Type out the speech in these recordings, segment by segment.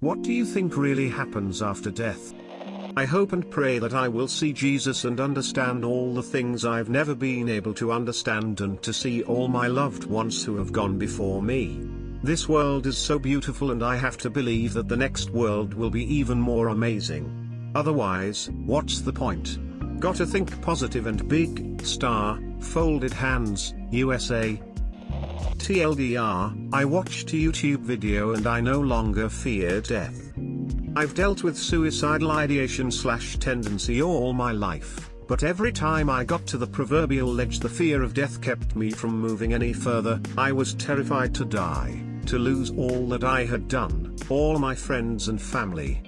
What do you think really happens after death? I hope and pray that I will see Jesus and understand all the things I've never been able to understand, and to see all my loved ones who have gone before me. This world is so beautiful, and I have to believe that the next world will be even more amazing. Otherwise, what's the point? Gotta think positive and big, star, folded hands, USA. TLDR, I watched a YouTube video and I no longer fear death. I've dealt with suicidal ideation/tendency all my life, but every time I got to the proverbial ledge, the fear of death kept me from moving any further. I was terrified to die, to lose all that I had done, all my friends and family.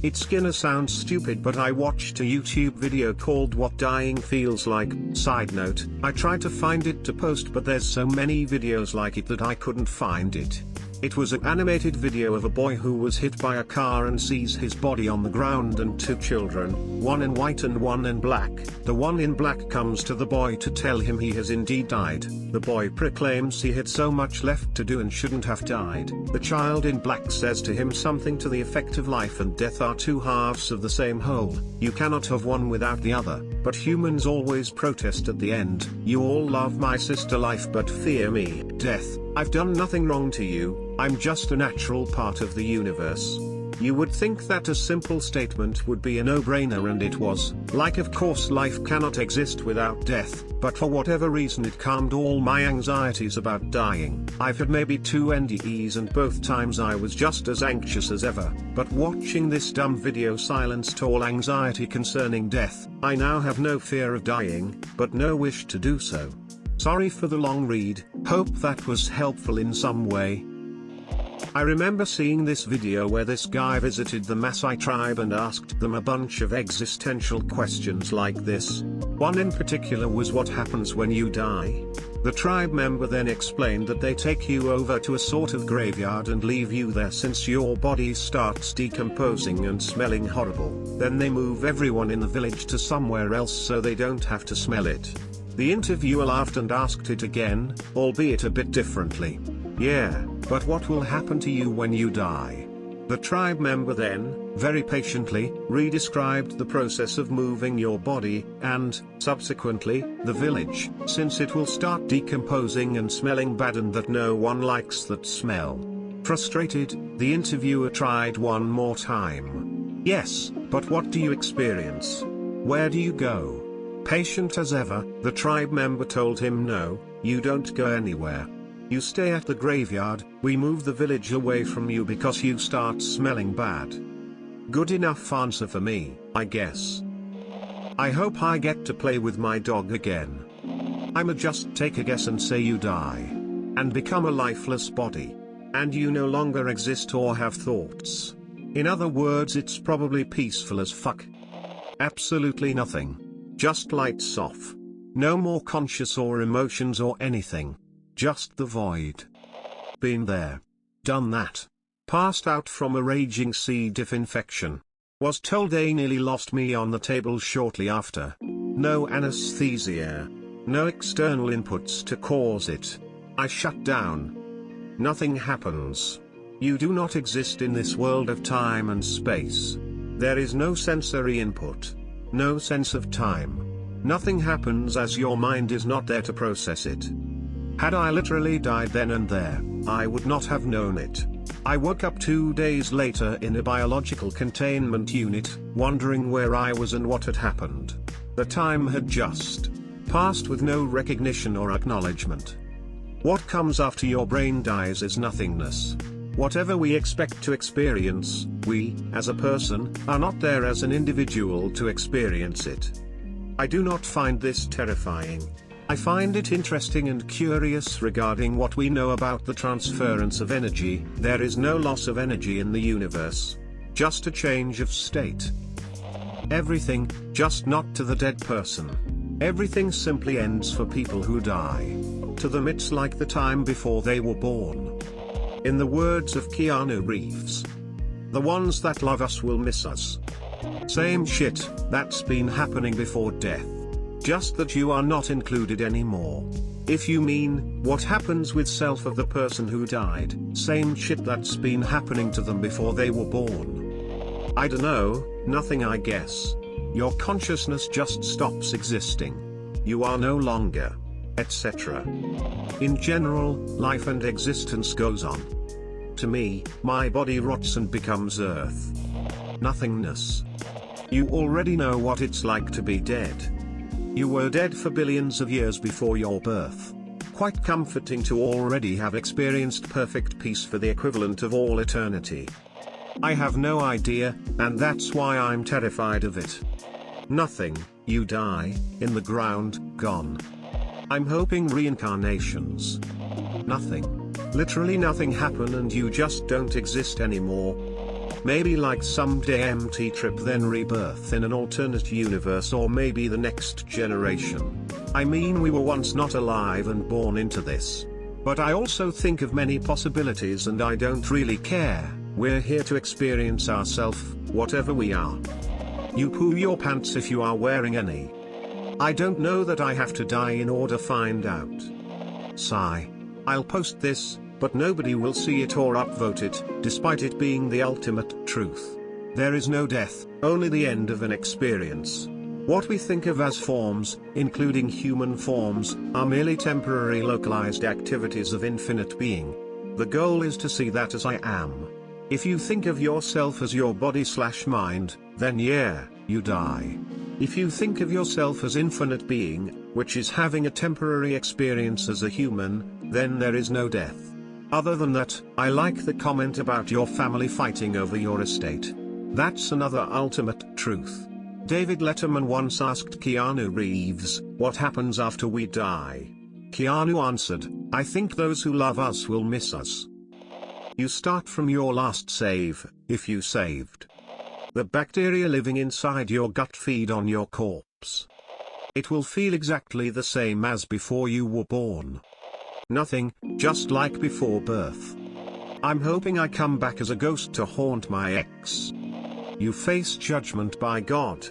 It's gonna sound stupid, but I watched a YouTube video called What Dying Feels Like. Side note, I tried to find it to post, but there's so many videos like it that I couldn't find it. It was an animated video of a boy who was hit by a car and sees his body on the ground, and two children, one in white and one in black. The one in black comes to the boy to tell him he has indeed died. The boy proclaims he had so much left to do and shouldn't have died. The child in black says to him something to the effect of life and death are two halves of the same whole. You cannot have one without the other. But humans always protest at the end. You all love my sister life but fear me, death. I've done nothing wrong to you, I'm just a natural part of the universe. You would think that a simple statement would be a no-brainer, and it was. Like, of course life cannot exist without death, but for whatever reason it calmed all my anxieties about dying. I've had maybe 2 NDEs and both times I was just as anxious as ever, but watching this dumb video silenced all anxiety concerning death. I now have no fear of dying, but no wish to do so. Sorry for the long read, hope that was helpful in some way. I remember seeing this video where this guy visited the Maasai tribe and asked them a bunch of existential questions like this. One in particular was, what happens when you die? The tribe member then explained that they take you over to a sort of graveyard and leave you there since your body starts decomposing and smelling horrible. Then they move everyone in the village to somewhere else so they don't have to smell it. The interviewer laughed and asked it again, albeit a bit differently. Yeah, but what will happen to you when you die? The tribe member then, very patiently, re-described the process of moving your body, and, subsequently, the village, since it will start decomposing and smelling bad and that no one likes that smell. Frustrated, the interviewer tried one more time. Yes, but what do you experience? Where do you go? Patient as ever, the tribe member told him, no, you don't go anywhere. You stay at the graveyard. We move the village away from you because you start smelling bad. Good enough answer for me, I guess. I hope I get to play with my dog again. I'ma just take a guess and say you die. And become a lifeless body. And you no longer exist or have thoughts. In other words, it's probably peaceful as fuck. Absolutely nothing. Just lights off. No more conscious or emotions or anything. Just the void. Been there. Done that. Passed out from a raging C. diff infection. Was told they nearly lost me on the table shortly after. No anesthesia. No external inputs to cause it. I shut down. Nothing happens. You do not exist in this world of time and space. There is no sensory input. No sense of time. Nothing happens as your mind is not there to process it. Had I literally died then and there, I would not have known it. I woke up 2 days later in a biological containment unit, wondering where I was and what had happened. The time had just passed with no recognition or acknowledgement. What comes after your brain dies is nothingness. Whatever we expect to experience, we, as a person, are not there as an individual to experience it. I do not find this terrifying. I find it interesting and curious regarding what we know about the transference of energy. There is no loss of energy in the universe. Just a change of state. Everything, just not to the dead person. Everything simply ends for people who die. To them it's like the time before they were born. In the words of Keanu Reeves, the ones that love us will miss us. Same shit, that's been happening before death. Just that you are not included anymore. If you mean, what happens with self of the person who died, same shit that's been happening to them before they were born. I don't know, nothing I guess. Your consciousness just stops existing. You are no longer, etc. In general, life and existence goes on. To me, my body rots and becomes earth. Nothingness. You already know what it's like to be dead. You were dead for billions of years before your birth. Quite comforting to already have experienced perfect peace for the equivalent of all eternity. I have no idea, and that's why I'm terrified of it. Nothing, you die, in the ground, gone. I'm hoping reincarnations. Nothing. Literally nothing happen and you just don't exist anymore. Maybe like someday MT trip then rebirth in an alternate universe or maybe the next generation. I mean we were once not alive and born into this. But I also think of many possibilities and I don't really care, we're here to experience ourselves, whatever we are. You poo your pants if you are wearing any. I don't know that I have to die in order to find out. Sigh. I'll post this, but nobody will see it or upvote it, despite it being the ultimate truth. There is no death, only the end of an experience. What we think of as forms, including human forms, are merely temporary localized activities of infinite being. The goal is to see that as I am. If you think of yourself as your body/mind, then yeah, you die. If you think of yourself as infinite being, which is having a temporary experience as a human, then there is no death. Other than that, I like the comment about your family fighting over your estate. That's another ultimate truth. David Letterman once asked Keanu Reeves, what happens after we die? Keanu answered, I think those who love us will miss us. You start from your last save, if you saved. The bacteria living inside your gut feed on your corpse. It will feel exactly the same as before you were born. Nothing, just like before birth. I'm hoping I come back as a ghost to haunt my ex. You face judgment by God.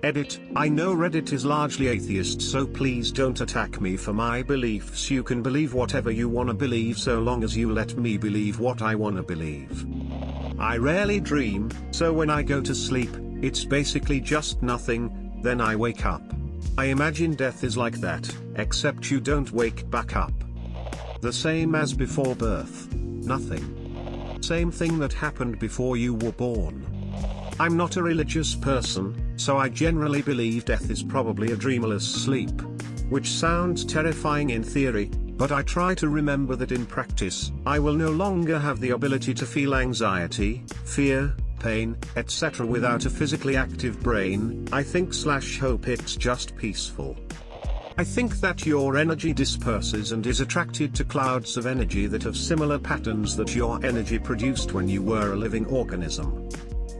Edit, I know Reddit is largely atheist so please don't attack me for my beliefs. You can believe whatever you wanna believe so long as you let me believe what I wanna believe. I rarely dream, so when I go to sleep, it's basically just nothing, then I wake up. I imagine death is like that, except you don't wake back up. The same as before birth. Nothing. Same thing that happened before you were born. I'm not a religious person, so I generally believe death is probably a dreamless sleep. Which sounds terrifying in theory, but I try to remember that in practice, I will no longer have the ability to feel anxiety, fear, pain, etc. without a physically active brain. I think/hope it's just peaceful. I think that your energy disperses and is attracted to clouds of energy that have similar patterns that your energy produced when you were a living organism.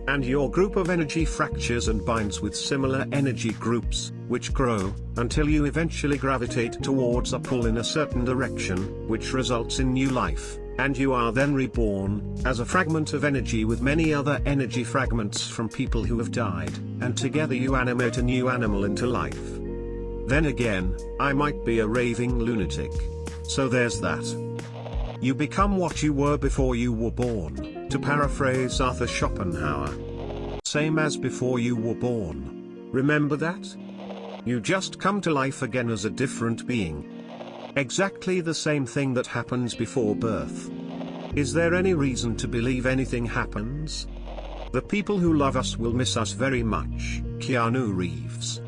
And your group of energy fractures and binds with similar energy groups, which grow, until you eventually gravitate towards a pull in a certain direction, which results in new life, and you are then reborn, as a fragment of energy with many other energy fragments from people who have died, and together you animate a new animal into life. Then again, I might be a raving lunatic. So there's that. You become what you were before you were born, to paraphrase Arthur Schopenhauer. Same as before you were born. Remember that? You just come to life again as a different being. Exactly the same thing that happens before birth. Is there any reason to believe anything happens? The people who love us will miss us very much. Keanu Reeves.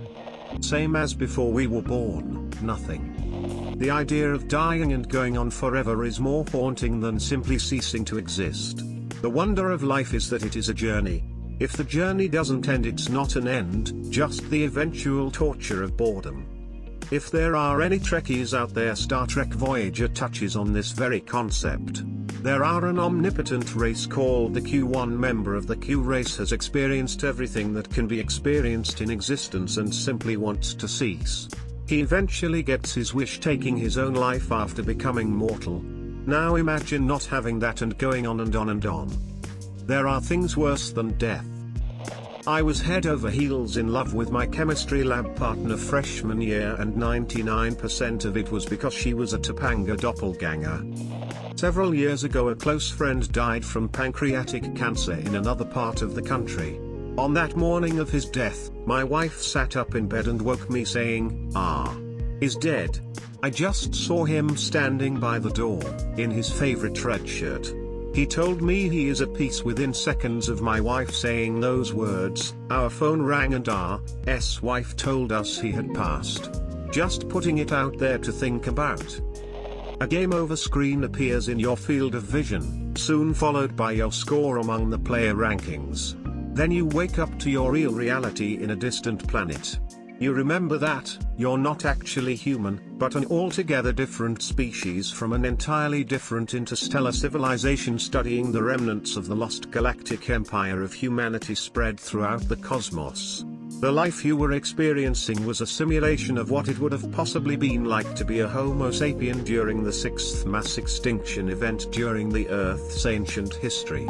Same as before we were born, nothing. The idea of dying and going on forever is more haunting than simply ceasing to exist. The wonder of life is that it is a journey. If the journey doesn't end, it's not an end, just the eventual torture of boredom. If there are any Trekkies out there, Star Trek Voyager touches on this very concept. There are an omnipotent race called the Q1 member of the Q race has experienced everything that can be experienced in existence and simply wants to cease. He eventually gets his wish, taking his own life after becoming mortal. Now imagine not having that and going on and on and on. There are things worse than death. I was head over heels in love with my chemistry lab partner freshman year, and 99% of it was because she was a Topanga doppelganger. Several years ago, a close friend died from pancreatic cancer in another part of the country. On that morning of his death, my wife sat up in bed and woke me saying, "Is dead." I just saw him standing by the door, in his favorite red shirt. He told me he is at peace within seconds of my wife saying those words. Our phone rang and our wife told us he had passed. Just putting it out there to think about. A game over screen appears in your field of vision, soon followed by your score among the player rankings. Then you wake up to your real reality in a distant planet. You remember that you're not actually human, but an altogether different species from an entirely different interstellar civilization studying the remnants of the lost galactic empire of humanity spread throughout the cosmos. The life you were experiencing was a simulation of what it would have possibly been like to be a Homo sapien during the 6th mass extinction event during the Earth's ancient history.